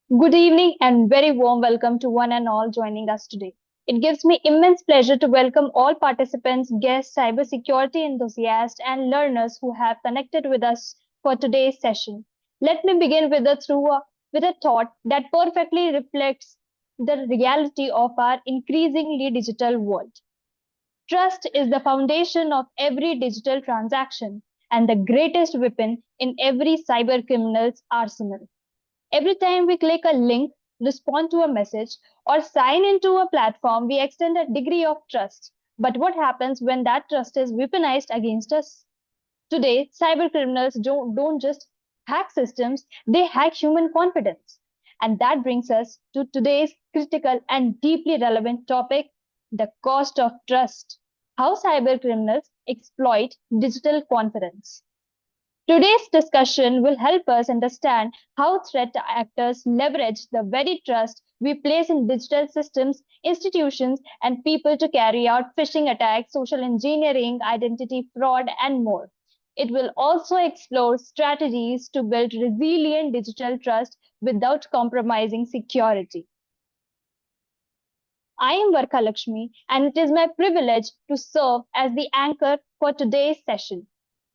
Good evening and very warm welcome to one and all joining us today. It gives me immense pleasure to welcome all participants, guests, cybersecurity enthusiasts, and learners who have connected with us for today's session. Let me begin with a thought that perfectly reflects the reality of our increasingly digital world. Trust is the foundation of every digital transaction and the greatest weapon in every cybercriminal's arsenal. Every time we click a link, respond to a message, or sign into a platform, we extend a degree of trust. But what happens when that trust is weaponized against us? Today, cybercriminals don't just hack systems, they hack human confidence. And that brings us to today's critical and deeply relevant topic, the cost of trust. How cybercriminals exploit digital confidence. Today's discussion will help us understand how threat actors leverage the very trust we place in digital systems, institutions, and people to carry out phishing attacks, social engineering, identity fraud, and more. It will also explore strategies to build resilient digital trust without compromising security. I am Varka Lakshmi, and it is my privilege to serve as the anchor for today's session.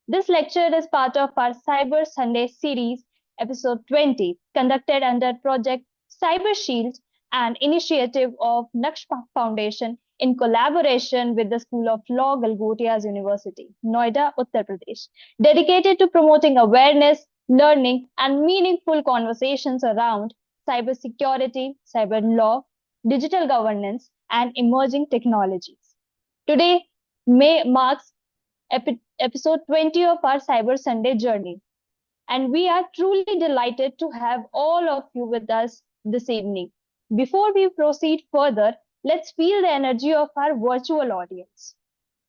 This lecture is part of our Cyber Sunday series, episode 20, conducted under Project Cyber Shield, an initiative of Naksh Foundation in collaboration with the School of Law, Galgotias University, Noida, Uttar Pradesh, dedicated to promoting awareness, learning, and meaningful conversations around cybersecurity, cyber law, digital governance, and emerging technologies. Today May marks episode 20 of our Cyber Sunday journey. And we are truly delighted to have all of you with us this evening. Before we proceed further, let's feel the energy of our virtual audience.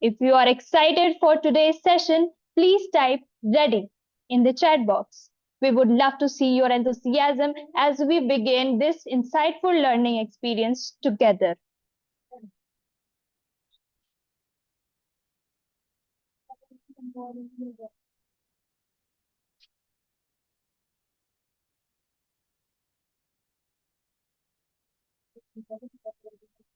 If you are excited for today's session, please type ready in the chat box. We would love to see your enthusiasm as we begin this insightful learning experience together.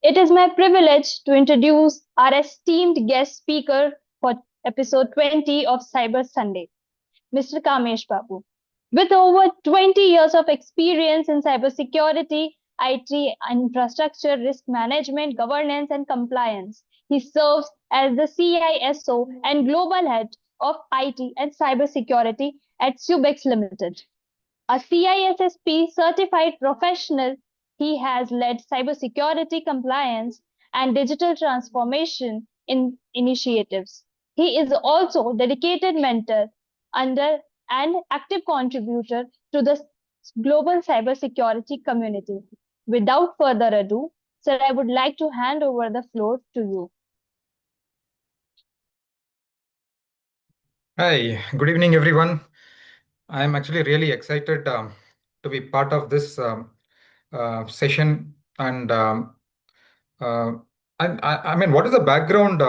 It is my privilege to introduce our esteemed guest speaker for episode 20 of Cyber Sunday, Mr. Kamesh Babu. With over 20 years of experience in cybersecurity, IT infrastructure, risk management, governance, and compliance, he serves as the CISO and global head of IT and cybersecurity at Subex Limited. A CISSP certified professional, he has led cybersecurity compliance and digital transformation in initiatives. He is also dedicated mentor under and active contributor to the global cybersecurity community. Without further ado, sir, I would like to hand over the floor to you. Hi, good evening, everyone. I'm actually really excited to be part of this session. And uh, I mean, what is the background,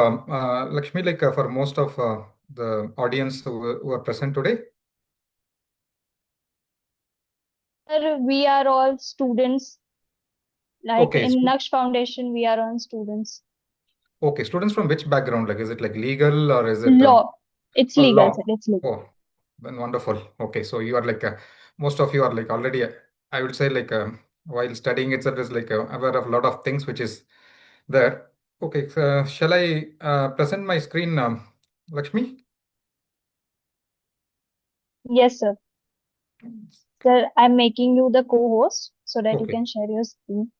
Lakshmi, like for most of the audience who are present today? Sir, we are all students. Like Okay, in Naksh Foundation, we are all students. okay, students from which background? Like, is it like legal or is it Law. It's a legal, sir. law? It's legal. Oh, then wonderful. Okay, so you are like most of you are like already, I would say, like while studying itself is like aware of a lot of things which is there. Okay, so shall I present my screen, Lakshmi? Yes, sir. Sir, I'm making you the co-host so that you Okay, can share your screen.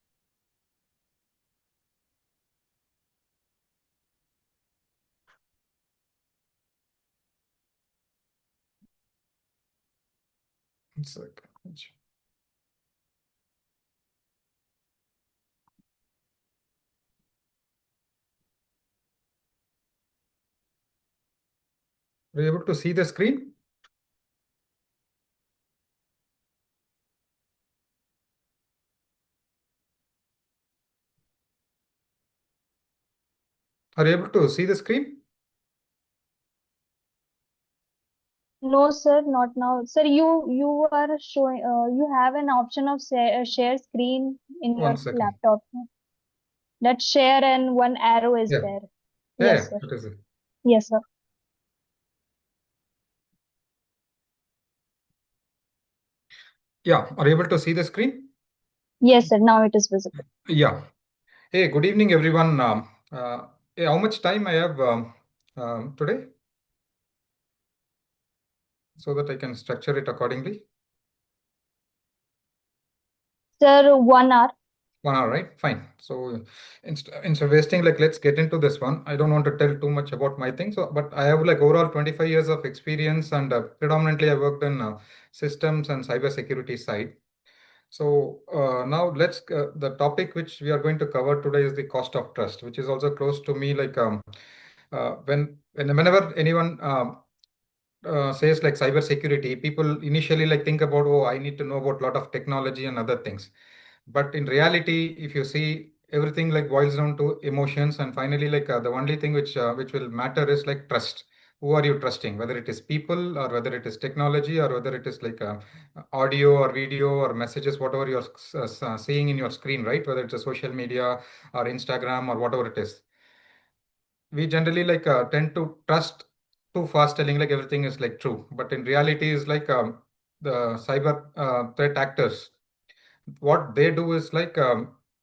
one sec. Are you able to see the screen? Are you able to see the screen? No, sir, not now. Sir, you are showing, you have an option of share screen in One your second. laptop. That share and one arrow is Yeah, there. yeah, Yes, yeah, sir. it is. Yes, sir. Yeah, are you able to see the screen? Yes, sir. Now it is visible. Yeah. Hey, good evening, everyone. Hey, how much time I have today so that I can structure it accordingly? Sir, 1 hour. 1 hour, right? Fine. So instead of wasting, like, let's get into this one. I don't want to tell too much about my thing. So, but I have like overall 25 years of experience, and predominantly I worked in systems and cybersecurity side. So now the topic which we are going to cover today is the cost of trust, which is also close to me. Like whenever anyone says like cybersecurity, people initially like think about, oh, I need to know about a lot of technology and other things. But in reality, if you see, everything like boils down to emotions, and finally, like the only thing which will matter is like trust. Who are you trusting? Whether it is people, or whether it is technology, or whether it is like audio or video or messages, whatever you're seeing in your screen, right? Whether it's a social media or Instagram or whatever it is, we generally like tend to trust too fast, telling like everything is like true. But in reality, is like the cyber threat actors, what they do is like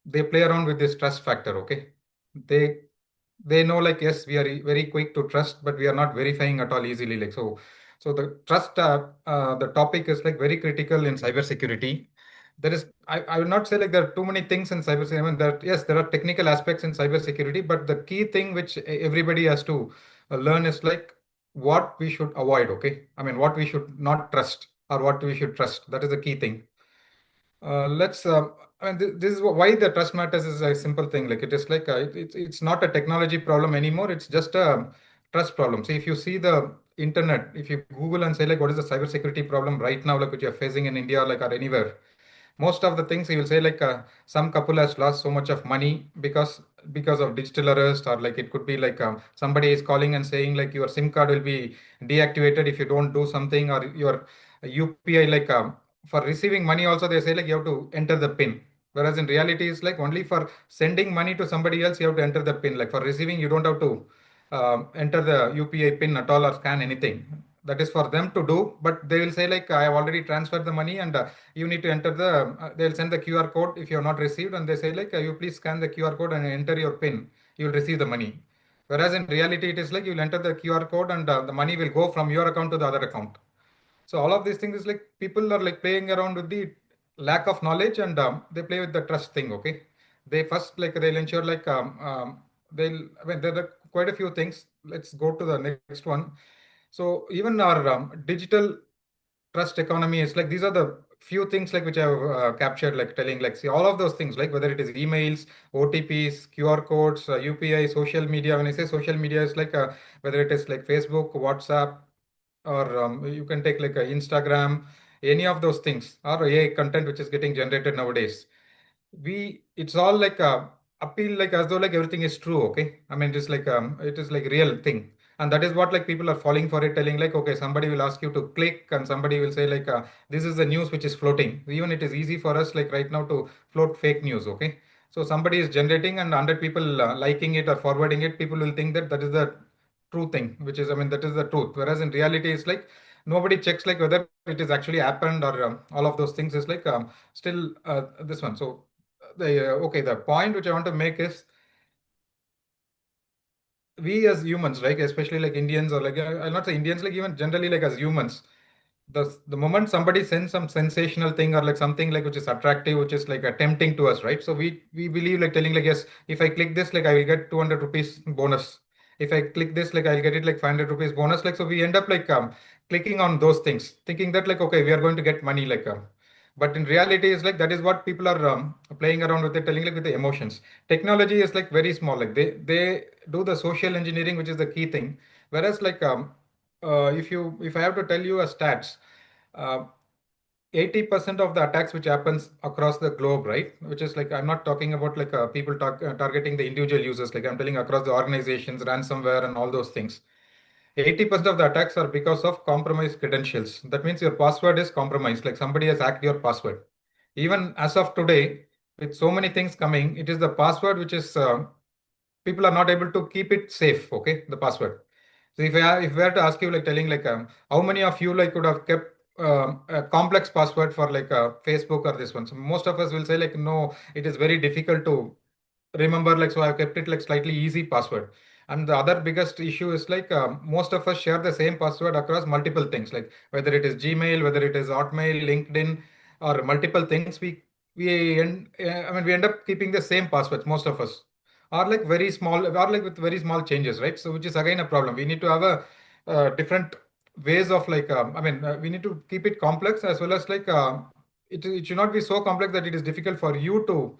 they play around with this trust factor. Okay, they they know like, yes, we are very quick to trust, but we are not verifying at all easily. Like so the trust the topic is like very critical in cybersecurity. There is, I will not say like there are too many things in cybersecurity. I mean, that yes, there are technical aspects in cybersecurity, but the key thing which everybody has to learn is like what we should avoid. Okay, I mean, what we should not trust or what we should trust. That is the key thing. Let's. I mean, this is why the trust matters is a simple thing. Like it is like it's not a technology problem anymore. It's just a trust problem. See, if you see the internet, if you Google and say like, what is the cybersecurity problem right now, like which you're facing in India, like or anywhere, most of the things you will say like some couple has lost so much of money because of digital arrest, or like it could be like somebody is calling and saying like your SIM card will be deactivated if you don't do something, or your UPI like for receiving money also they say like you have to enter the pin, whereas in reality it's like only for sending money to somebody else you have to enter the pin. Like for receiving you don't have to enter the UPI pin at all or scan anything. That is for them to do, but they will say like I have already transferred the money, and you need to enter they'll send the QR code if you have not received, and they say like you please scan the QR code and enter your pin, you will receive the money. Whereas in reality it is like you will enter the QR code, and the money will go from your account to the other account. So all of these things is like people are like playing around with the lack of knowledge, and they play with the trust thing. Okay, they first like they'll ensure like they'll, I mean, there are quite a few things. Let's go to the next one. So even our digital trust economy is like these are the few things like which I've captured, like telling like see all of those things, like whether it is emails, OTPs, QR codes, UPI, social media. When I say social media, is like whether it is like Facebook, WhatsApp, or you can take like Instagram, any of those things, or AI content which is getting generated nowadays. It's all like appeal like as though like everything is true. Okay, I mean just like it is like real thing, and that is what like people are falling for it, telling like okay, somebody will ask you to click, and somebody will say like this is the news which is floating. Even it is easy for us like right now to float fake news. Okay, so somebody is generating and 100 people liking it or forwarding it, people will think that that is the true thing, which is, I mean, that is the truth. Whereas in reality it's like nobody checks like whether it is actually happened, or all of those things is like still this one. So okay, the point which I want to make is we as humans, right, especially like Indians, or like I'll not say Indians, like even generally like as humans, the moment somebody sends some sensational thing, or like something like which is attractive, which is like tempting to us, right? So we believe like telling like, yes, if I click this, like I will get 200 rupees bonus. If I click this, like I'll get it like 500 rupees bonus. Like so we end up like clicking on those things, thinking that like okay, we are going to get money like but in reality is like that is what people are playing around with it, telling like with the emotions. Technology is like very small, like they do the social engineering, which is the key thing. Whereas like if I have to tell you a stats, uh, 80% of the attacks which happens across the globe, right, which is like I'm not talking about like targeting the individual users, like I'm telling across the organizations, ransomware and all those things. 80% of the attacks are because of compromised credentials. That means your password is compromised, like somebody has hacked your password. Even as of today, with so many things coming, it is the password which is people are not able to keep it safe. Okay, the password. So if we are to ask you, like telling like how many of you like could have kept a complex password for like Facebook or this one? So most of us will say like no, it is very difficult to remember, like so I've kept it like slightly easy password. And the other biggest issue is like most of us share the same password across multiple things, like whether it is Gmail, whether it is Hotmail, LinkedIn, or multiple things. We end up keeping the same passwords, most of us, or like very small, or like with very small changes, right? So which is again a problem. We need to have a different ways of like we need to keep it complex as well as like it should not be so complex that it is difficult for you to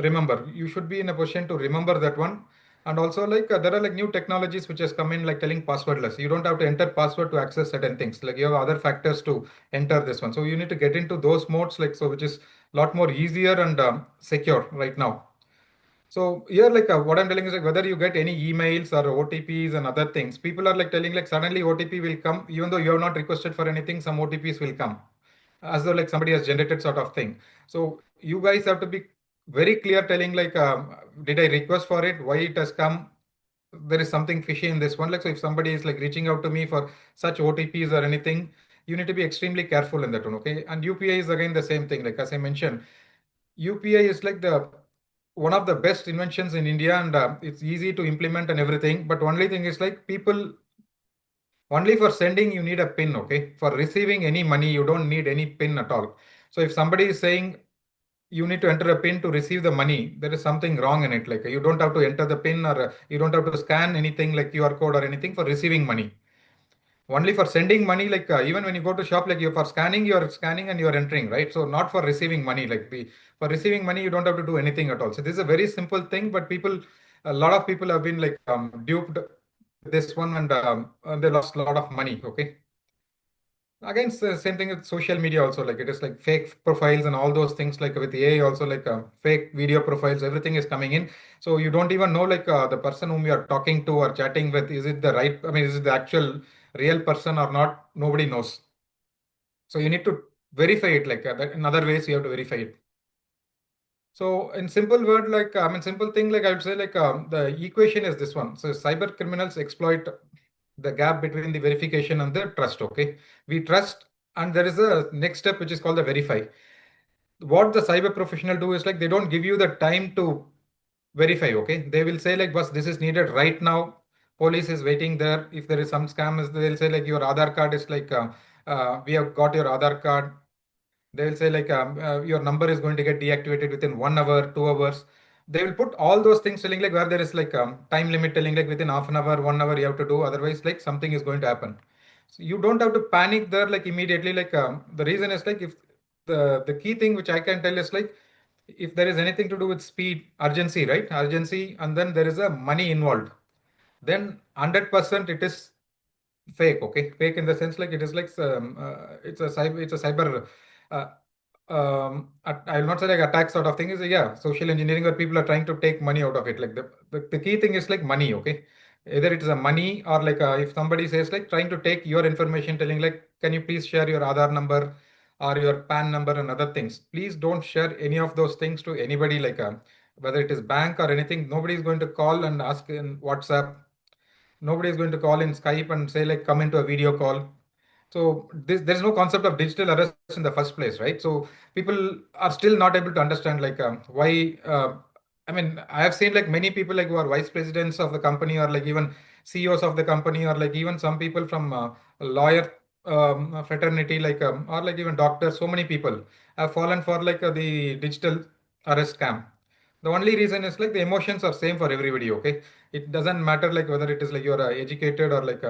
remember. You should be in a position to remember that one. And also like there are like new technologies which has come in, like telling passwordless. You don't have to enter password to access certain things, like you have other factors to enter this one. So you need to get into those modes, like so which is a lot more easier and secure right now. So here, like what I'm telling is like whether you get any emails or OTPs and other things, people are like telling like suddenly OTP will come, even though you have not requested for anything, some OTPs will come as though like somebody has generated sort of thing. So you guys have to be very clear, telling like, did I request for it? Why it has come? There is something fishy in this one. Like so, if somebody is like reaching out to me for such OTPs or anything, you need to be extremely careful in that one. Okay, and UPI is again the same thing. Like as I mentioned, UPI is like the one of the best inventions in India, and it's easy to implement and everything. But only thing is like people only for sending you need a pin. Okay, for receiving any money you don't need any pin at all. So if somebody is saying you need to enter a pin to receive the money, there is something wrong in it. Like you don't have to enter the pin, or you don't have to scan anything like QR code or anything for receiving money. Only for sending money, like even when you go to shop, like you for scanning, you're scanning and you're entering, right? So not for receiving money. Like for receiving money, you don't have to do anything at all. So this is a very simple thing, but people, a lot of people have been like duped with this one, and they lost a lot of money. Okay. Again, same thing with social media also. Like it is like fake profiles and all those things. Like with AI also, like fake video profiles, everything is coming in. So you don't even know like the person whom you are talking to or chatting with, is it the right? I mean, is it the actual real person or not? Nobody knows. So you need to verify it. Like in other ways, you have to verify it. So in simple word, like simple thing, like I would say, like the equation is this one. So cyber criminals exploit the gap between the verification and the trust. Okay, we trust, and there is a next step which is called the verify. What the cyber professional do is like they don't give you the time to verify. Okay, they will say like, "Bus, this is needed right now. Police is waiting there. If there is some scam, they'll say like your Aadhaar card is like, we have got your Aadhaar card. They will say like your number is going to get deactivated within 1 hour, 2 hours. They will put all those things telling like where there is like time limit telling like within half an hour, 1 hour you have to do. Otherwise, like something is going to happen. So you don't have to panic there like immediately. Like the reason is like if the key thing which I can tell is like if there is anything to do with speed, urgency, right? Urgency, and then there is a money involved, then 100% it is fake. Okay, fake in the sense like it is like it's a cyber uh, I will not say like attack sort of thing. Is yeah, social engineering where people are trying to take money out of it. Like the key thing is like money. Okay, either it is a money or like if somebody says like trying to take your information, telling like, can you please share your Aadhaar number or your PAN number and other things. Please don't share any of those things to anybody, like whether it is bank or anything. Nobody is going to call and ask in WhatsApp. Nobody is going to call in Skype and say like come into a video call. So there's no concept of digital arrest in the first place, right? So people are still not able to understand like why. I have seen like many people like who are vice presidents of the company or like even CEOs of the company or like even some people from lawyer fraternity, like or like even doctors. So many people have fallen for like the digital arrest scam. The only reason is like the emotions are same for everybody. Okay, it doesn't matter like whether it is like you're educated or like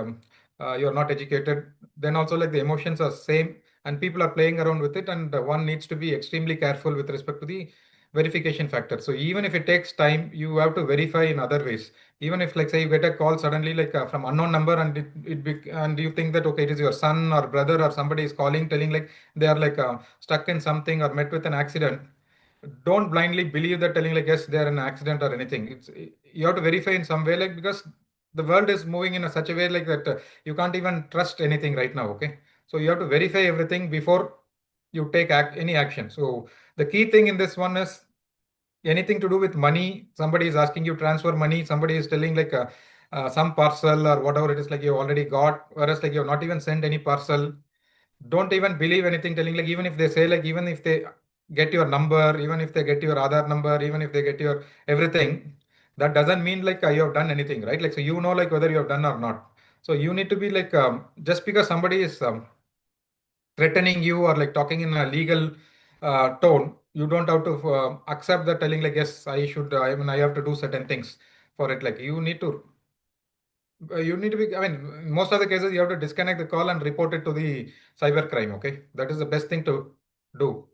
you're not educated. Then also like the emotions are same, and people are playing around with it, and one needs to be extremely careful with respect to the verification factor. So even if it takes time, you have to verify in other ways. Even if like say you get a call suddenly like from unknown number, and and you think that okay, it is your son or brother or somebody is calling telling like they are like stuck in something or met with an accident. Don't blindly believe that telling like yes, they are in an accident or anything. It's you have to verify in some way, like because the world is moving in a such a way like that you can't even trust anything right now. Okay, so you have to verify everything before you take any action. So the key thing in this one is anything to do with money. Somebody is asking you transfer money, somebody is telling like some parcel or whatever it is, like you already got, whereas like you have not even sent any parcel. Don't even believe anything telling, like even if they say, like even if they get your number, even if they get your Aadhaar number, even if they get your everything, that doesn't mean like you have done anything, right? Like, so you know like whether you have done or not. So you need to be like just because somebody is threatening you or like talking in a legal tone, you don't have to accept that telling like, yes, I should, I mean, I have to do certain things for it. Like you need to be, I mean, most of the cases you have to disconnect the call and report it to the cybercrime. Okay, that is the best thing to do.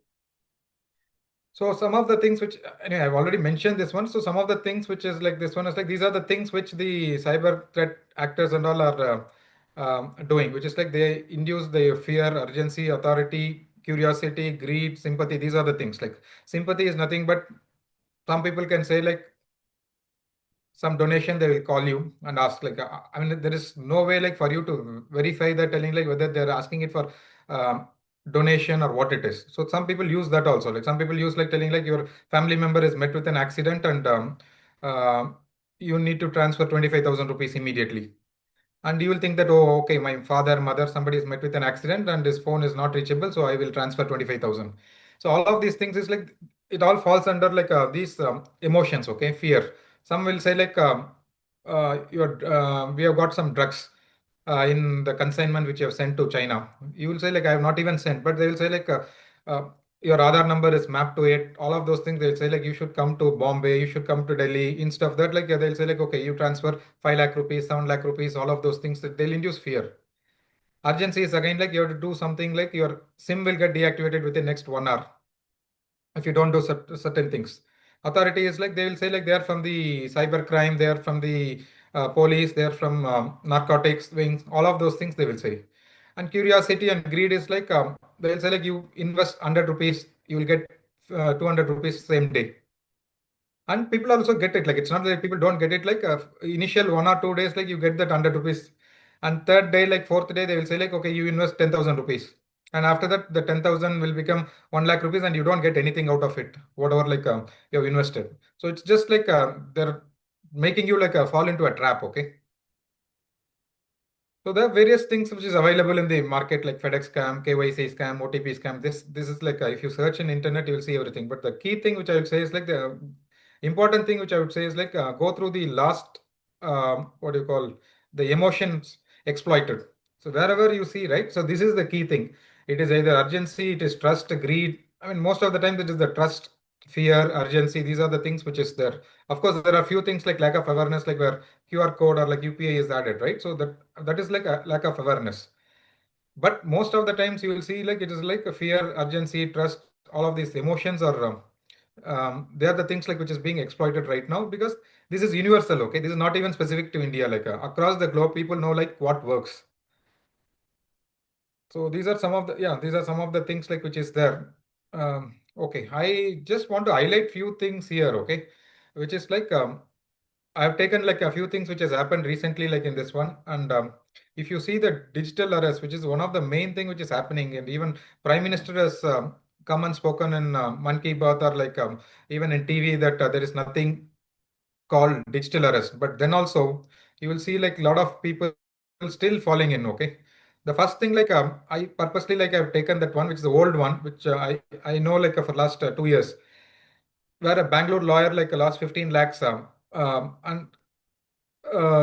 So some of the things which, anyway, I've already mentioned this one. So some of the things which is like this one is like these are the things which the cyber threat actors and all are doing, which is like they induce the fear, urgency, authority, curiosity, greed, sympathy. These are the things. Like sympathy is nothing but some people can say like some donation, they will call you and ask like I mean there is no way like for you to verify that telling like whether they're asking it for um, donation or what it is. So some people use that also, like some people use like telling like your family member is met with an accident and uh, you need to transfer 25,000 rupees immediately, and you will think that, oh, okay, my father, mother, somebody is met with an accident and his phone is not reachable, so I will transfer 25,000. So all of these things is like it all falls under like these emotions. Okay, fear. Some will say like we have got some drugs in the consignment which you have sent to China. You will say like I have not even sent, but they will say like uh, your Aadhaar number is mapped to it. All of those things they'll say like you should come to Bombay, you should come to Delhi. Instead of that, like they'll say like okay, you transfer 5 lakh rupees, 7 lakh rupees. All of those things that they'll induce fear. Urgency is again like you have to do something like your SIM will get deactivated within next 1 hour if you don't do certain things. Authority is like they will say like they are from the cybercrime, they are from the police, they are from narcotics wings, all of those things they will say. And curiosity and greed is like they will say like you invest 100 rupees, you will get 200 rupees same day. And people also get it. Like it's not that people don't get it. Like initial 1 or 2 days, like you get that 100 rupees, and third day, like fourth day, they will say like, okay, you invest 10,000 rupees, and after that, the 10,000 will become 1 lakh rupees, and you don't get anything out of it, whatever like you have invested. So it's just like they're making you like fall into a trap. Okay. So there are various things which is available in the market like FedEx scam, KYC scam, OTP scam. This is like if you search in internet, you will see everything. But the key thing which I would say is like the important thing which I would say is like go through the last what do you call the emotions exploited. So wherever you see, right? So this is the key thing. It is either urgency, it is trust, greed. I mean, most of the time it is the trust, fear, urgency. These are the things which is there. Of course, there are few things like lack of awareness, like where QR code or like UPI is added, right? So that is like a lack of awareness. But most of the times you will see like it is like a fear, urgency, trust, all of these emotions are they are the things like which is being exploited right now because this is universal. Okay, this is not even specific to India. Like across the globe, people know like what works. So these are some of the, yeah, these are some of the things like which is there. Okay, I just want to highlight few things here. Okay, which is like I've taken like a few things which has happened recently, like in this one, and if you see the digital arrest, which is one of the main thing which is happening, and even Prime Minister has come and spoken in Man Ki Baat or like even in TV that there is nothing called digital arrest. But then also you will see like a lot of people still falling in. Okay, the first thing like I purposely like I've taken that one, which is the old one, which I know like for last 2 years, where a Bangalore lawyer like lost 15 lakhs and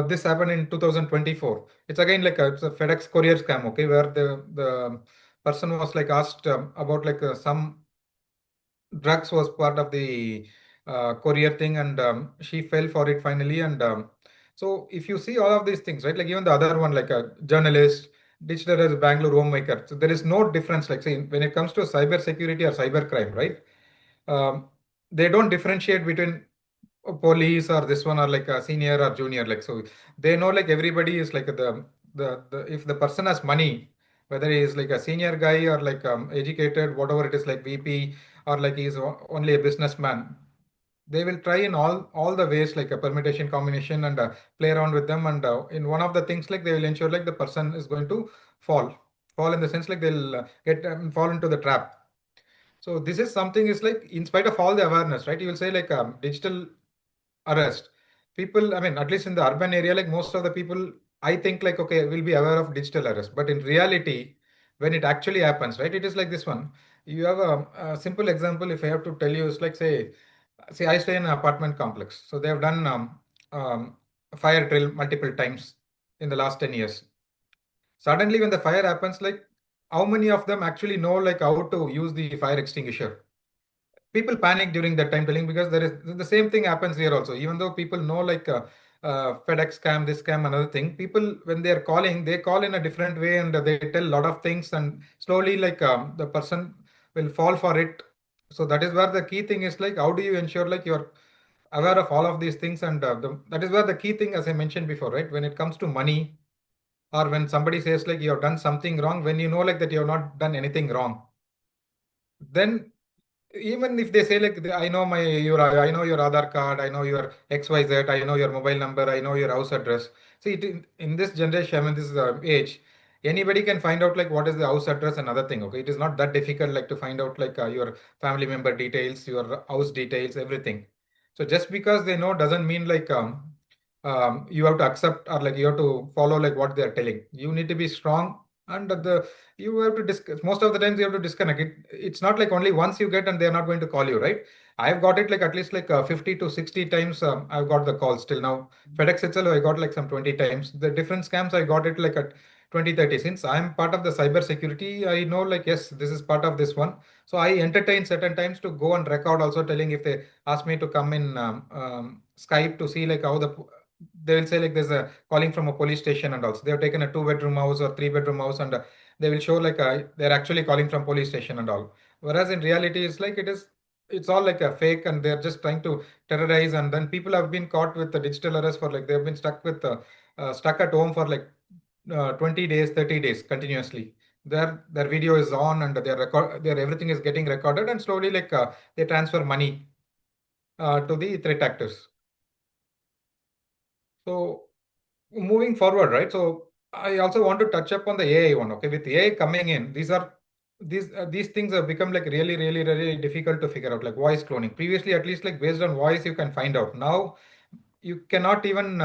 this happened in 2024. It's again like it's a FedEx courier scam, okay, where the person was like asked about like some drugs was part of the courier thing, and she fell for it finally. And so if you see all of these things, right, like even the other one, like a journalist, digital as Bangalore homemaker, so there is no difference. Like say when it comes to cyber security or cyber crime, right? They don't differentiate between police or this one or like a senior or junior, like so they know like everybody is like the if the person has money, whether he is like a senior guy or like educated, whatever it is, like VP, or like he's only a businessman, they will try in all the ways like a permutation combination and play around with them, and in one of the things like they will ensure like the person is going to fall fall in the sense like they'll get fall into the trap. So this is something is like in spite of all the awareness, right? You will say like digital arrest. People, I mean, at least in the urban area, like most of the people, I think like, okay, will be aware of digital arrest. But in reality, when it actually happens, right, it is like this one. You have a simple example, if I have to tell you, it's like, say I stay in an apartment complex. So they have done um, fire drill multiple times in the last 10 years. Suddenly, when the fire happens, like how many of them actually know like how to use the fire extinguisher? People panic during that time telling, because there is the same thing happens here also, even though people know like FedEx scam, this scam, another thing, people when they are calling, they call in a different way and they tell a lot of things, and slowly like the person will fall for it. So that is where the key thing is like how do you ensure like you're aware of all of these things, and that is where the key thing, as I mentioned before, right, when it comes to money, or when somebody says like you have done something wrong, when you know like that you have not done anything wrong, then even if they say like I know I know your Aadhaar card, I know your XYZ, I know your mobile number, I know your house address. See it in this generation, I mean this age, anybody can find out like what is the house address and other thing. Okay, it is not that difficult like to find out like your family member details, your house details, everything. So just because they know doesn't mean like you have to accept or like you have to follow like what they are telling. You need to be strong, and the you have to discuss. Most of the times you have to disconnect it. It's not like only once you get and they're not going to call you, right? I've got it like at least like 50 to 60 times. I've got the calls till now. FedEx itself I got like some 20 times. The different scams I got it like at 20, 30. Since I'm part of the cybersecurity, I know like yes, this is part of this one. So I entertain certain times to go and record also, telling if they ask me to come in Skype to see like how they will say like there's a calling from a police station, and also they have taken a two-bedroom house or three-bedroom house, and they will show like they're actually calling from police station and all. Whereas in reality, it's like it's all like a fake, and they're just trying to terrorize. And then people have been caught with the digital arrest for like they've been stuck at home for like 20 days, 30 days continuously. Their video is on, and their everything is getting recorded, and slowly like they transfer money to the threat actors. So moving forward, right? So I also want to touch up on the AI one. Okay, with AI coming in, these things have become like really, really, really difficult to figure out. Like voice cloning. Previously, at least like based on voice, you can find out. Now you cannot even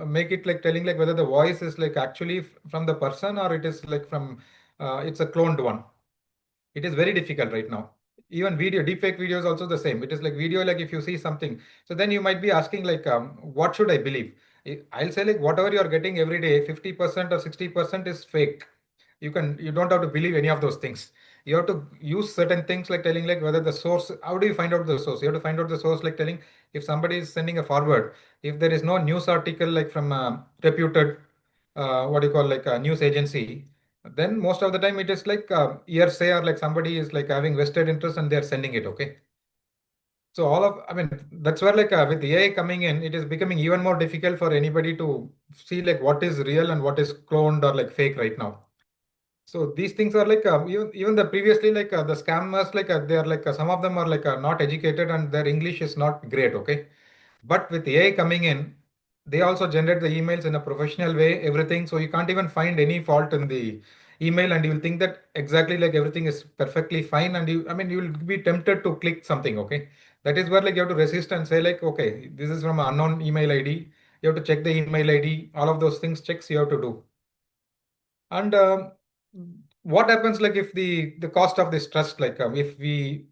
make it like telling like whether the voice is like actually from the person, or it is like from it's a cloned one. It is very difficult right now. Even video, deepfake video is also the same. It is like video, like if you see something, so then you might be asking like, what should I believe? I'll say like whatever you are getting every day, 50% or 60% is fake. You don't have to believe any of those things. You have to use certain things like telling like whether the source. How do you find out the source? You have to find out the source like telling if somebody is sending a forward. If there is no news article like from a reputed, what do you call like a news agency, then most of the time it is like hearsay, or like somebody is like having vested interest and they're sending it. Okay. So I mean, that's where like with AI coming in, it is becoming even more difficult for anybody to see like what is real and what is cloned or like fake right now. So these things are like even the previously like the scammers like they are like some of them are like not educated and their English is not great. Okay. But with AI coming in, they also generate the emails in a professional way, everything. So you can't even find any fault in the email, and you will think that exactly like everything is perfectly fine. And I mean, you will be tempted to click something. Okay. That is where like you have to resist and say like, okay, this is from an unknown email ID. You have to check the email ID. All of those things checks you have to do. And what happens like if the cost of this trust, like if we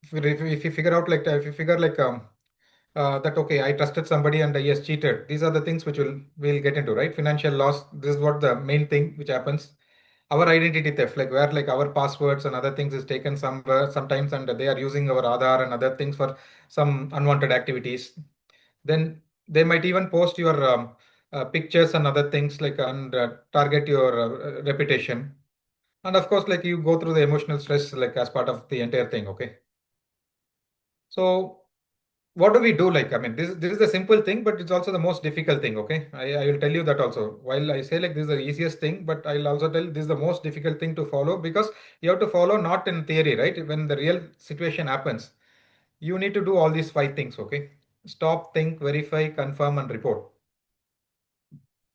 figure out like if you figure like that okay, I trusted somebody and he has cheated. These are the things which we'll get into, right? Financial loss. This is what the main thing which happens. Our identity theft, like where like our passwords and other things is taken somewhere sometimes, and they are using our Aadhaar and other things for some unwanted activities. Then they might even post your pictures and other things like and target your reputation. And of course, like you go through the emotional stress like as part of the entire thing. Okay. So what do we do? Like, I mean, this is the simple thing, but it's also the most difficult thing. Okay. I will tell you that also. While I say like this is the easiest thing, but I'll also tell this is the most difficult thing to follow, because you have to follow not in theory, right? When the real situation happens, you need to do all these five things, okay? Stop, think, verify, confirm, and report.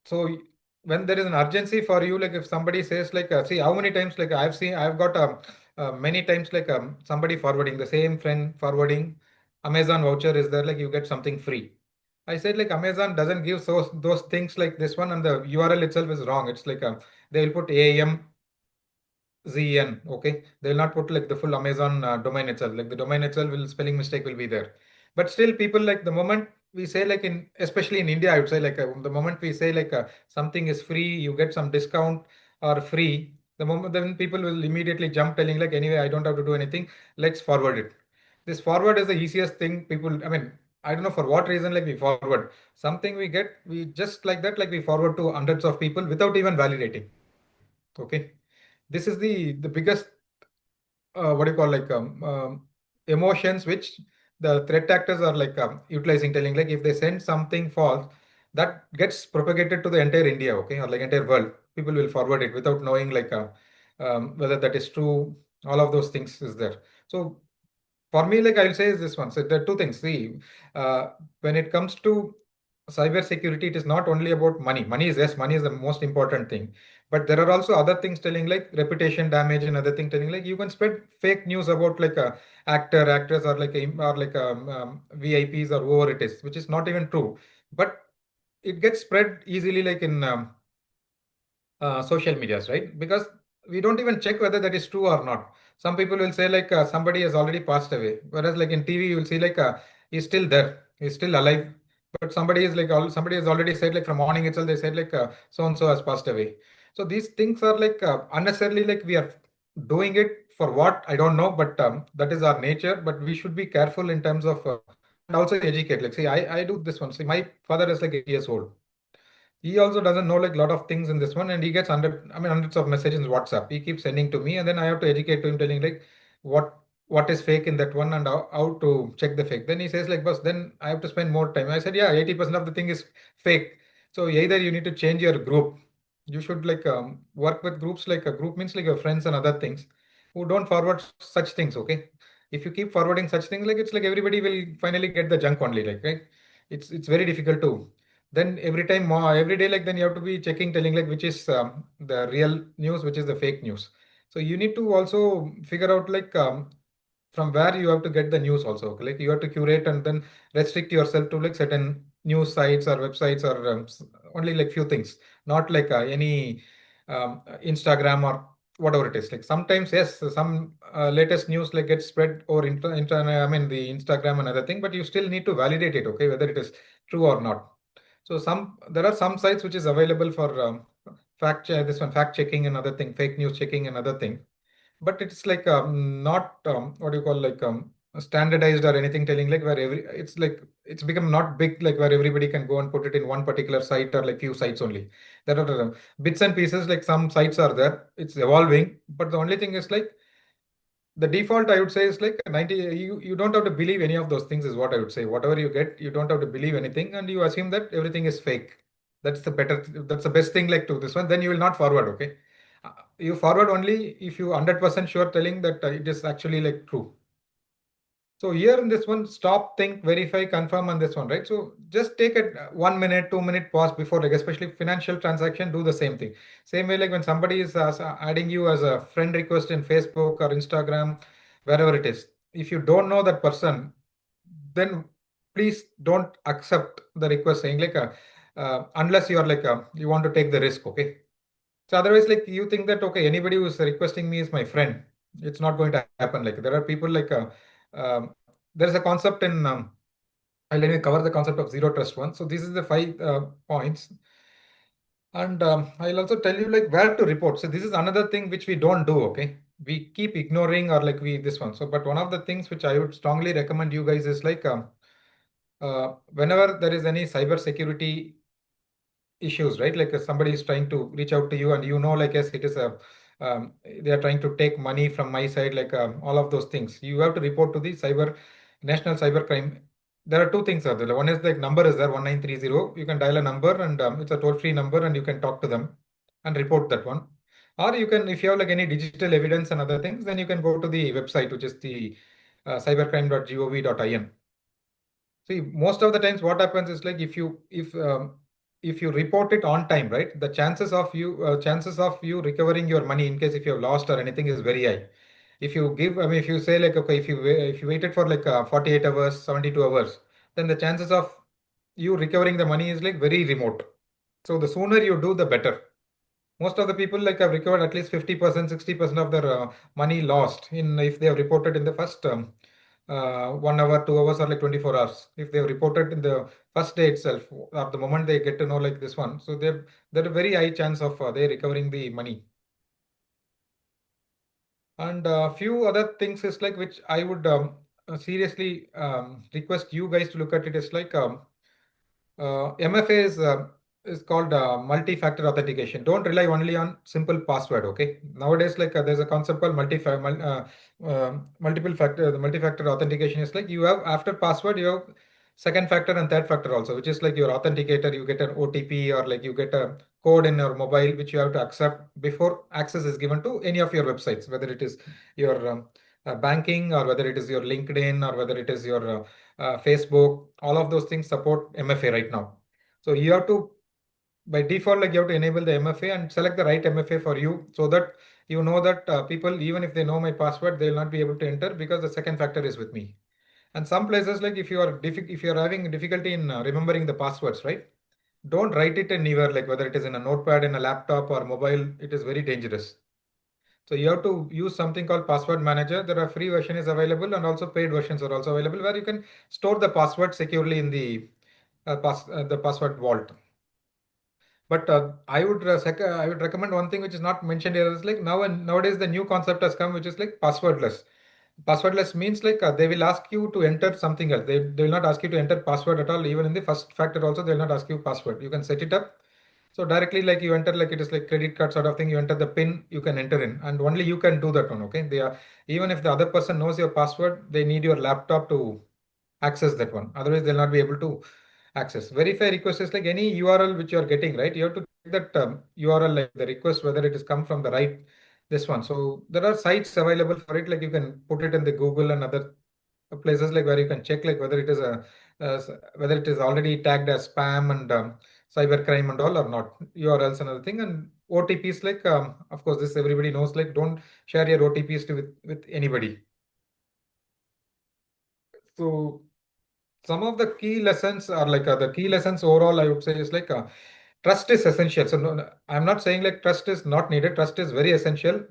So when there is an urgency for you, like if somebody says like, see how many times like I've got many times like somebody forwarding the same friend forwarding Amazon voucher is there like you get something free. I said like Amazon doesn't give those things like this one, and the URL itself is wrong. It's like they will put AAM ZN, okay? They will not put like the full Amazon domain itself. Like the domain itself will spelling mistake will be there. But still, people like the moment we say like in especially in India, I would say like the moment we say like something is free, you get some discount or free. The moment then people will immediately jump telling like anyway I don't have to do anything. Let's forward it. This forward is the easiest thing. People, I mean, I don't know for what reason like we forward something we get we just like that like we forward to hundreds of people without even validating. Okay, this is the biggest what do you call like emotions which the threat actors are like utilizing, telling like if they send something false, that gets propagated to the entire India, okay, or like entire world. People will forward it without knowing like whether that is true. All of those things is there. So for me, like I'll say is this one. So there are two things. See, uh, when it comes to cyber security, it is not only about money. Money is yes, money is the most important thing. But there are also other things telling like reputation damage and other thing telling like you can spread fake news about like a actor, actress or like VIPs or whoever it is, which is not even true. But it gets spread easily like in social medias, right? Because we don't even check whether that is true or not. Some people will say like somebody has already passed away, whereas like in TV you will see like he's still there, he's still alive. But somebody is like somebody has already said like from morning itself they said like so and so has passed away. So these things are like unnecessarily like we are doing it for what I don't know, but that is our nature. But we should be careful in terms of and also educate. Like see, I do this one. See, my father is like 8 years old. He also doesn't know like a lot of things in this one, and he gets hundreds of messages in WhatsApp. He keeps sending to me, and then I have to educate to him, telling like what what is fake in that one and how to check the fake. Then he says like, boss, then I have to spend more time. I said, yeah, 80% of the thing is fake. So either you need to change your group. You should like work with groups like a group means like your friends and other things who don't forward such things. Okay, if you keep forwarding such things, like it's like everybody will finally get the junk only. Like right, it's very difficult to then every time every day like then you have to be checking telling like which is the real news which is the fake news. So you need to also figure out like from where you have to get the news also, okay? Like you have to curate and then restrict yourself to like certain news sites or websites or only like few things, not like any Instagram or whatever it is. Like sometimes yes, some latest news like gets spread over internet, I mean the Instagram and other thing, but you still need to validate it, okay, whether it is true or not. So some there are some sites which is available for this one fact checking and other thing, fake news checking and other thing. But it's like not what do you call like standardized or anything telling like where every it's like it's become not big like where everybody can go and put it in one particular site or like few sites only. There are bits and pieces like some sites are there. It's evolving, but the only thing is like the default I would say is like 90 you don't have to believe any of those things is what I would say. Whatever you get, you don't have to believe anything and you assume that everything is fake. That's the best thing like to this one. Then you will not forward, okay? You forward only if you 100% sure telling that it is actually like true. So here in this one, stop, think, verify, confirm on this one, right? So just take a 1 minute, 2 minute pause before, like especially financial transaction, do the same thing. Same way, like when somebody is adding you as a friend request in Facebook or Instagram, wherever it is. If you don't know that person, then please don't accept the request saying like unless you are like you want to take the risk, okay? So otherwise, like you think that okay, anybody who's requesting me is my friend, it's not going to happen. Like there are people like there's a concept in I'll let me cover the concept of zero trust one. So this is the five points, and I'll also tell you like where to report. So this is another thing which we don't do. Okay, we keep ignoring or like we this one. So but one of the things which I would strongly recommend you guys is like whenever there is any cyber security issues, right? Like somebody is trying to reach out to you, and you know, like yes, it is a they are trying to take money from my side, like all of those things. You have to report to the national cybercrime. There are two things are there. One is like number is there 1930. You can dial a number, and it's a toll free number, and you can talk to them and report that one. Or you can, if you have like any digital evidence and other things, then you can go to the website, which is the cybercrime.gov.in. See, most of the times what happens is like if you report it on time, right, the chances of you recovering your money in case if you have lost or anything is very high. If you give, I mean, if you say like okay, if you waited for like 48 hours, 72 hours, then the chances of you recovering the money is like very remote. So the sooner you do, the better. Most of the people like have recovered at least 50%, 60% of their money lost in if they have reported in the first 1 hour, 2 hours, or like 24 hours. If they have reported in the first day itself, at the moment they get to know like this one, so there a very high chance of they recovering the money. And a few other things is like which I would seriously request you guys to look at it is like MFA is called multi-factor authentication. Don't rely only on simple password. Okay. Nowadays, like there's a concept called multiple factor. The multi-factor authentication is like you have after password you have second factor and third factor also, which is like your authenticator. You get an OTP or like you get a code in your mobile which you have to accept before access is given to any of your websites, whether it is your banking or whether it is your LinkedIn or whether it is your Facebook, all of those things support MFA right now. So you have to, by default, like you have to enable the MFA and select the right MFA for you so that you know that people, even if they know my password, they will not be able to enter because the second factor is with me. And some places, like if you are having difficulty in remembering the passwords, right? Don't write it anywhere, like whether it is in a notepad, in a laptop or mobile, it is very dangerous. So you have to use something called password manager. There are free version is available and also paid versions are also available where you can store the password securely in the password vault. But I would recommend one thing which is not mentioned here is like nowadays the new concept has come which is like passwordless. Passwordless means like they will ask you to enter something else. They will not ask you to enter password at all. Even in the first factor also they will not ask you password. You can set it up. So directly like you enter like it is like credit card sort of thing. You enter the pin you can enter in and only you can do that one. Okay. They are even if the other person knows your password, they need your laptop to access that one. Otherwise they'll not be able to access. Verify request is like any URL which you are getting, right? You have to check that URL, like the request, whether it has come from the right, this one. So there are sites available for it, like you can put it in the Google and other places like where you can check like whether it is whether it is already tagged as spam and cybercrime and all or not. URLs another thing and OTPs like of course this everybody knows like don't share your OTPs with anybody. So some of the key lessons are like the key lessons overall I would say is like trust is essential. So no, I'm not saying like trust is not needed. Trust is very essential.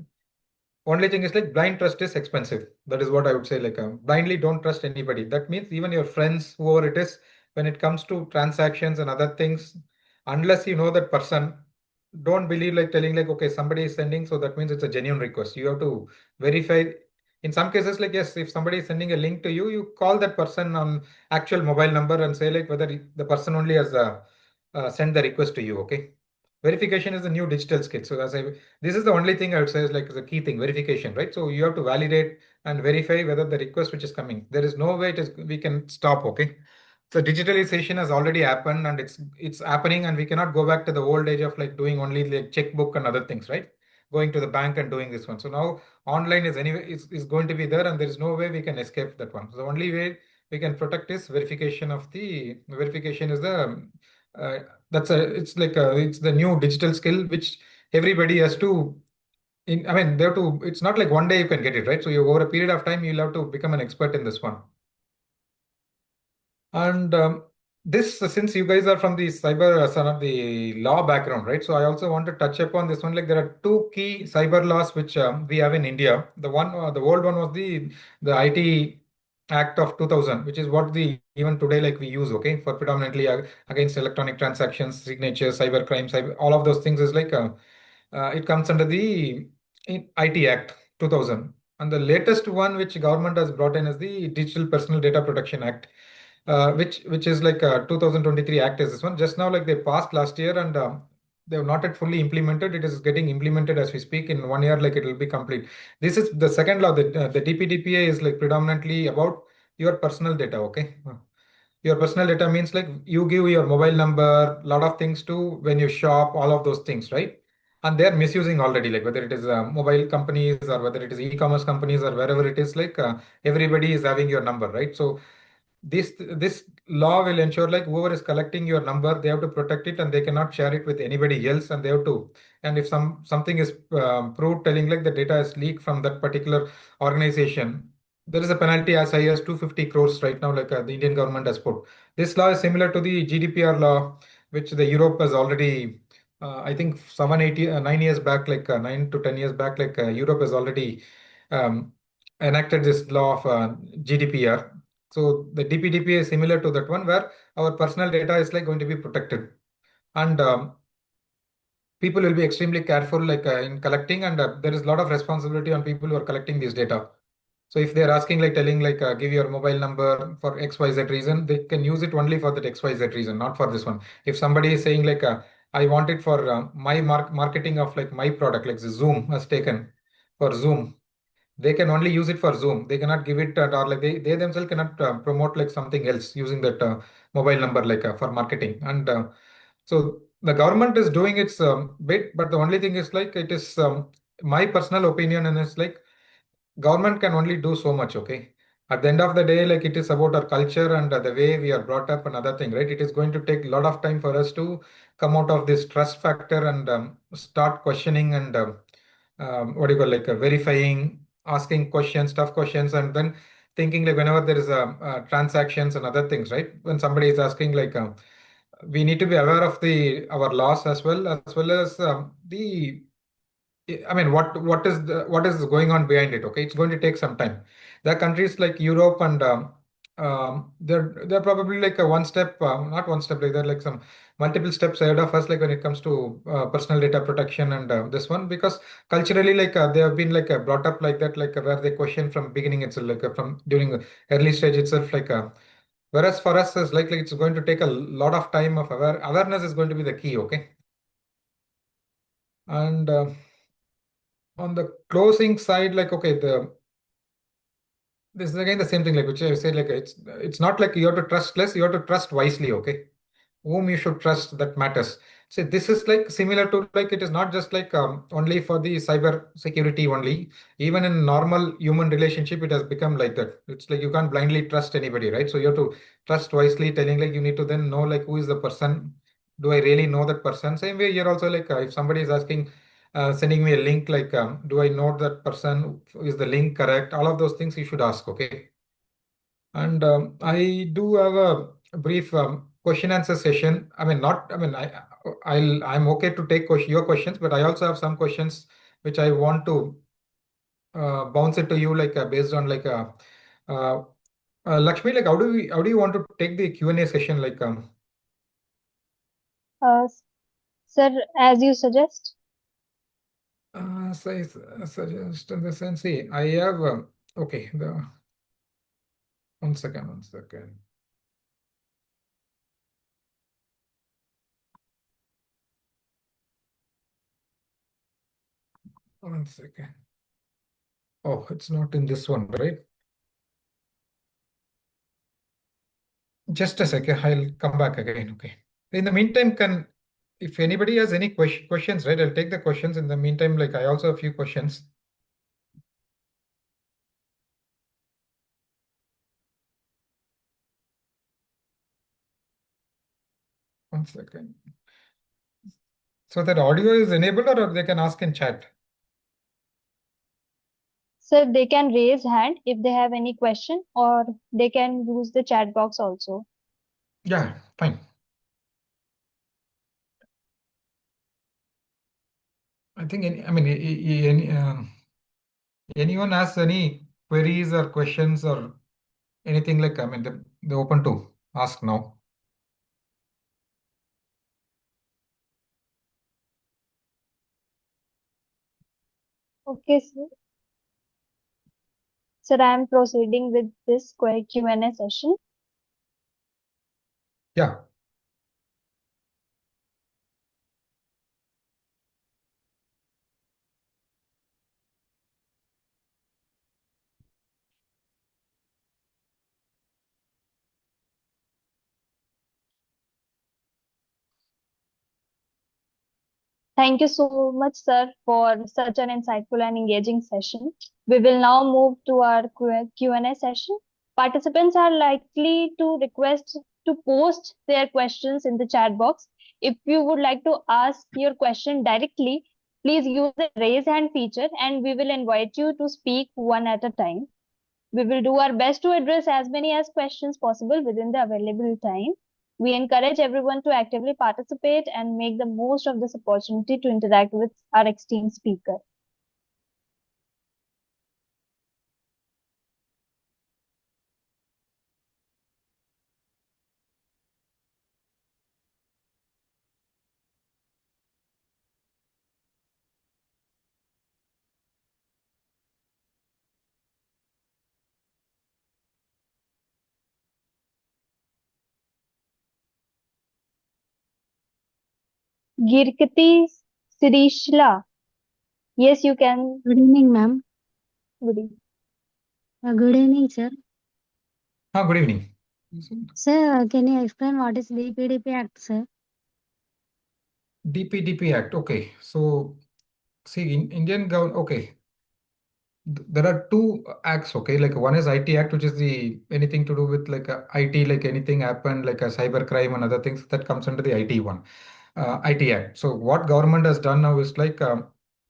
Only thing is like blind trust is expensive. That is what I would say. Like blindly don't trust anybody. That means even your friends, whoever it is, when it comes to transactions and other things, unless you know that person, don't believe like telling like okay somebody is sending, so that means it's a genuine request. You have to verify. In some cases, like yes, if somebody is sending a link to you, you call that person on actual mobile number and say like whether the person only has sent the request to you. Okay, verification is the new digital skill. So as I this is the only thing I would say is like the key thing, verification, right? So you have to validate and verify whether the request which is coming. There is no way it is we can stop. Okay. So digitalization has already happened and it's happening and we cannot go back to the old age of like doing only like checkbook and other things, right? Going to the bank and doing this one. So now online is anyway is going to be there and there is no way we can escape that one. So the only way we can protect is verification of the verification is the uh, that's a it's the new digital skill which everybody has to I mean they have to it's not like one day you can get it right, so you over a period of time you'll have to become an expert in this one. And this since you guys are from the cyber son of the law background, right? So I also want to touch upon this one. Like there are two key cyber laws which we have in India. The one the old one was the IT Act of 2000, which is what the even today like we use, okay, for predominantly against electronic transactions, signatures, cyber crime, all of those things is like it comes under the IT Act 2000. And the latest one which government has brought in is the Digital Personal Data Protection Act, which is like 2023 Act is this one. Just now, like they passed last year and they have not yet fully implemented. It is getting implemented as we speak. In 1 year, like it will be complete. This is the second law. The DPDPA is like predominantly about your personal data. Okay. Your personal data means like you give your mobile number, lot of things to when you shop, all of those things, right? and they're misusing already, like whether it is mobile companies or whether it is e-commerce companies or wherever it is, like everybody is having your number, right? So this law will ensure like whoever is collecting your number, they have to protect it and they cannot share it with anybody else, and they have to, and if something is proved telling like the data is leaked from that particular organization, there is a penalty as high as 250 crores right now, like the Indian government has put. This law is similar to the GDPR law, which the Europe has already, I think 9 years back, like 9 to 10 years back, like Europe has already um, enacted this law of GDPR. So the DPDP is similar to that one, where our personal data is like going to be protected, and people will be extremely careful, like in collecting, and there is a lot of responsibility on people who are collecting this data. So if they're asking, like telling, like give your mobile number for XYZ reason, they can use it only for that XYZ reason, not for this one. If somebody is saying like I want it for my marketing of like my product, like Zoom has taken for Zoom, they can only use it for Zoom. They cannot give it or like they themselves cannot promote like something else using that mobile number, like for marketing. And so the government is doing its bit, but the only thing is like it is my personal opinion, and it's like government can only do so much, okay? At the end of the day, like it is about our culture and the way we are brought up, another thing, right? It is going to take a lot of time for us to come out of this trust factor and start questioning and what do you call, like verifying, asking questions, tough questions, and then thinking like whenever there is transactions and other things, right? When somebody is asking, like we need to be aware of the our laws as well as the I mean, what is going on behind it? Okay, it's going to take some time. There are countries like Europe, and they're probably like a one step, not one step, like they're like some multiple steps ahead of us, like when it comes to personal data protection and this one, because culturally, like they have been like brought up like that, like where they question from beginning itself, like from during the early stage itself, like. Whereas for us, is like it's going to take a lot of time of awareness is going to be the key, okay? And on the closing side, like okay, the this is again the same thing, like which I said, like it's not like you have to trust less, you have to trust wisely, okay? Whom you should trust, that matters. So this is like similar to like it is not just like only for the cyber security only. Even in normal human relationship, it has become like that. It's like you can't blindly trust anybody, right? So you have to trust wisely, telling like you need to then know like who is the person. Do I really know that person? Same way you're also like if somebody is asking, sending me a link, like do I know that person? Is the link correct? All of those things you should ask, okay? And I do have a brief question answer session. I mean, not, I mean, I'm okay to take your questions, but I also have some questions which I want to bounce it to you, like based on like uh, Lakshmi, like how do you want to take the Q&A session? Like, Uh, Sir, as you suggest. so I suggest in the sense, see, I have, okay, the one second, 1 second. Oh, it's not in this one, right? Just a second, I'll come back again. Okay. In the meantime, if anybody has any questions, right, I'll take the questions. In the meantime, like I also have a few questions. 1 second. So that audio is enabled, or they can ask in chat? Sir, they can raise hand if they have any question, or they can use the chat box also. Yeah, fine. I think I mean, anyone has any queries or questions or anything, like, I mean, they're open to ask now. Okay, sir. Sir, I am proceeding with this quick Q&A session. Yeah. Thank you so much, sir, for such an insightful and engaging session. We will now move to our Q&A session. Participants are likely to request to post their questions in the chat box. If you would like to ask your question directly, please use the raise hand feature and we will invite you to speak one at a time. We will do our best to address as many as questions possible within the available time. We encourage everyone to actively participate and make the most of this opportunity to interact with our esteemed speaker. Girkati Sirishla. Yes, you can. Good evening, ma'am. Good evening. Good evening, sir. Good evening. Sir, can you explain what is DPDP Act, sir? DPDP Act. Okay. So see, in Indian government, okay, there are two acts. Okay, like one is IT Act, which is the anything to do with like IT, like anything happened, like a cybercrime and other things that comes under the IT one, IT Act. So what government has done now is like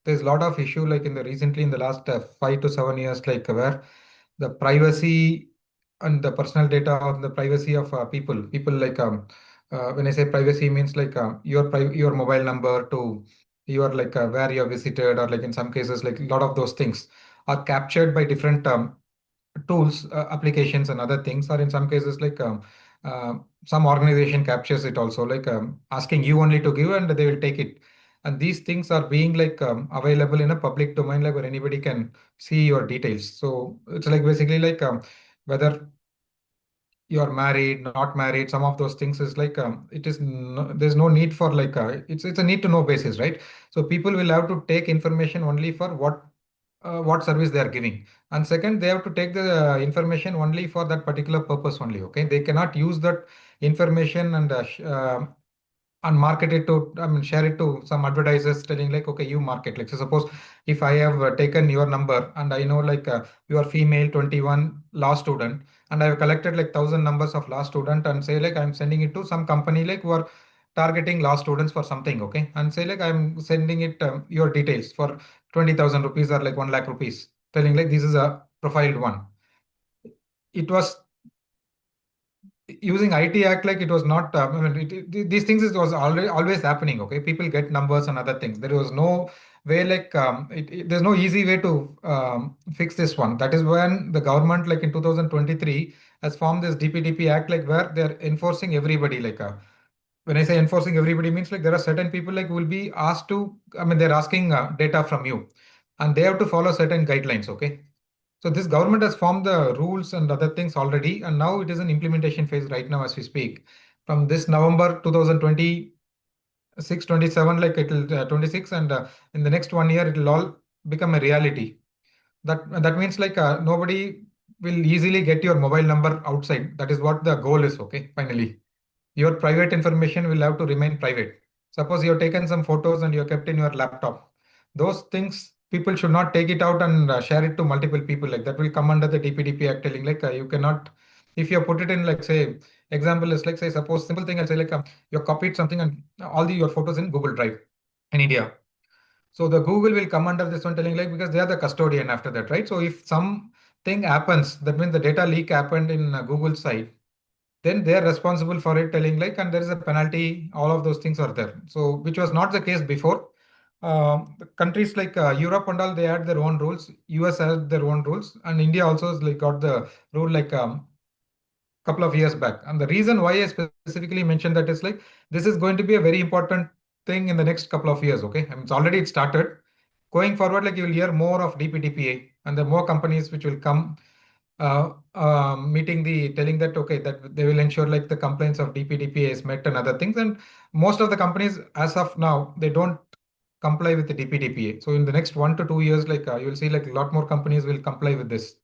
there's a lot of issue like in the recently in the last 5 to 7 years, like where the privacy and the personal data of the privacy of people like when I say privacy means like your mobile number to your like where you have visited, or like in some cases like a lot of those things are captured by different tools, applications and other things, or in some cases like some organization captures it also, like asking you only to give and they will take it. And these things are being like available in a public domain, like where anybody can see your details. So it's like basically like whether you are married, not married, some of those things is like it is no, there's no need for like it's a need to know basis, right? So people will have to take information only for what service they are giving. And second, they have to take the information only for that particular purpose only. Okay, they cannot use that information and market it to, I mean, share it to some advertisers telling like, okay, you market. Like, so suppose if I have taken your number and I know like you are female, 21, law student, and I have collected like 1,000 numbers of law student and say like I'm sending it to some company like who are targeting law students for something, okay, and say like I'm sending it your details for 20,000 rupees or like 1 lakh rupees, telling like this is a profiled one. It was using IT Act, like it was not, I mean, these things it was already always happening. Okay, people get numbers and other things. There was no way like there's no easy way to fix this one. That is when the government, like in 2023, has formed this DPDP Act, like where they're enforcing everybody. Like when I say enforcing everybody means like there are certain people like will be asked to, I mean, they're asking data from you, and they have to follow certain guidelines. Okay, so this government has formed the rules and other things already, and now it is an implementation phase right now as we speak. From this November 2026, 27, like it will 26, and in the next 1 year, it will all become a reality. That means like nobody will easily get your mobile number outside. That is what the goal is. Okay, finally your private information will have to remain private. Suppose you have taken some photos and you have kept in your laptop. Those things people should not take it out and share it to multiple people. Like that will come under the DPDP Act, telling like you cannot. If you put it in like say example is like say suppose simple thing I'll say like you copied something and all your photos in Google Drive in India. So the Google will come under this one telling like because they are the custodian after that, right? So if something happens, that means the data leak happened in Google side, then they are responsible for it, telling like, and there is a penalty, all of those things are there. So which was not the case before. The countries like Europe and all, they had their own rules. US had their own rules, and India also has like got the rule like couple of years back. And the reason why I specifically mentioned that is like this is going to be a very important thing in the next couple of years. Okay, I mean, it's already it started. Going forward, like you will hear more of DPDPA, and the more companies which will come meeting the telling that okay that they will ensure like the compliance of DPDPA is met and other things. And most of the companies as of now they don't comply with the DPDPA. So in the next 1 to 2 years, like you will see like a lot more companies will comply with this,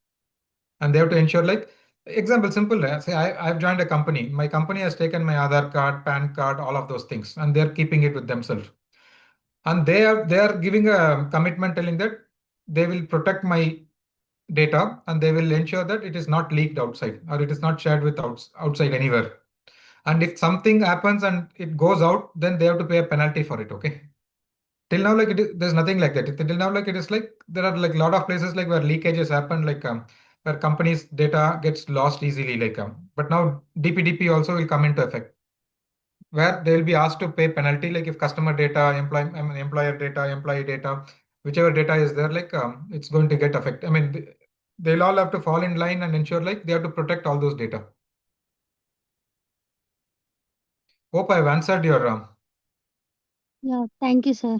and they have to ensure like example simple, say I've joined a company, my company has taken my Aadhaar card, PAN card, all of those things, and they're keeping it with themselves. and they are giving a commitment telling that they will protect my data and they will ensure that it is not leaked outside or it is not shared with outside anywhere. And if something happens and it goes out, then they have to pay a penalty for it. Okay. Till now, like there's nothing like that. Till now, like it is like there are like a lot of places like where leakages happen, like where companies' data gets lost easily. Like but now DPDP also will come into effect, where they will be asked to pay penalty, like if customer data, employer data, employee data, whichever data is there, like it's going to get affected. I mean, they'll all have to fall in line and ensure like they have to protect all those data. Hope I've answered your. Yeah, thank you, sir.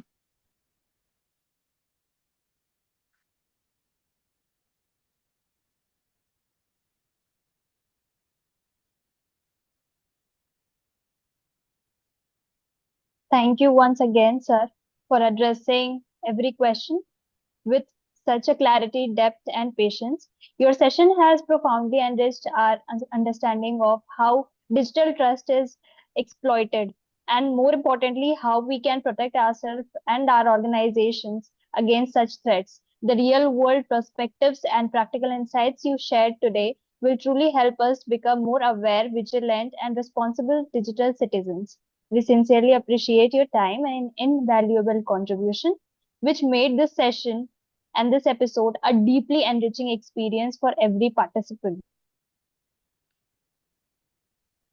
Thank you once again, sir, for addressing every question with such a clarity, depth, and patience. Your session has profoundly enriched our understanding of how digital trust is exploited, and more importantly, how we can protect ourselves and our organizations against such threats. The real world perspectives and practical insights you shared today will truly help us become more aware, vigilant, and responsible digital citizens. We sincerely appreciate your time and invaluable contribution, which made this session and this episode a deeply enriching experience for every participant.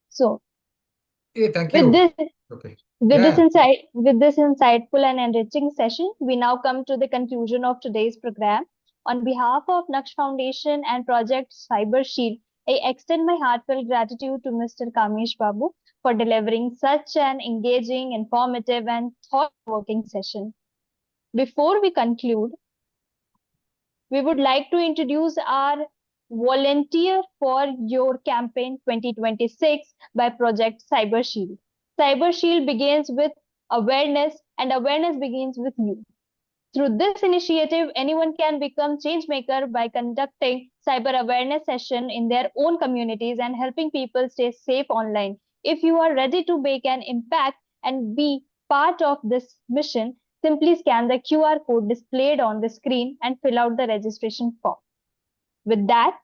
So, Hey, thank with you. this Okay. with Yeah. this insightful and enriching session, we now come to the conclusion of today's program. On behalf of Naksh Foundation and Project Cyber Shield, I extend my heartfelt gratitude to Mr. Kamesh Babu for delivering such an engaging, informative, and thought-provoking session. Before we conclude, we would like to introduce our volunteer for your campaign 2026 by Project Cyber Shield. Cyber Shield begins with awareness, and awareness begins with you. Through this initiative, anyone can become changemaker by conducting cyber awareness session in their own communities and helping people stay safe online. If you are ready to make an impact and be part of this mission, simply scan the QR code displayed on the screen and fill out the registration form. With that,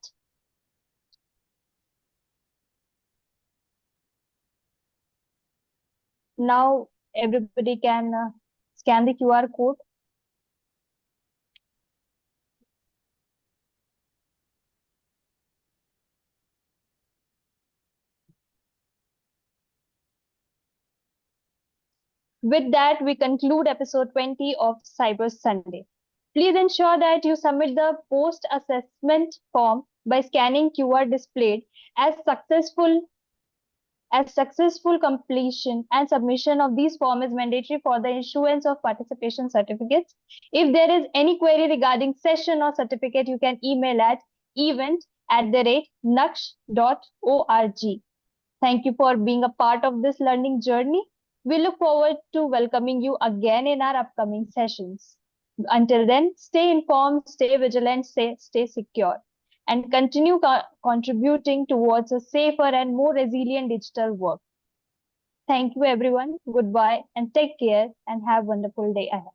now everybody can scan the QR code. With that, we conclude episode 20 of Cyber Sunday. Please ensure that you submit the post assessment form by scanning QR displayed as successful completion and submission of these form is mandatory for the issuance of participation certificates. If there is any query regarding session or certificate, you can email at event@naksh.org. Thank you for being a part of this learning journey. We look forward to welcoming you again in our upcoming sessions. Until then, stay informed, stay vigilant, stay secure, and continue contributing towards a safer and more resilient digital world. Thank you, everyone. Goodbye, and take care, and have a wonderful day ahead.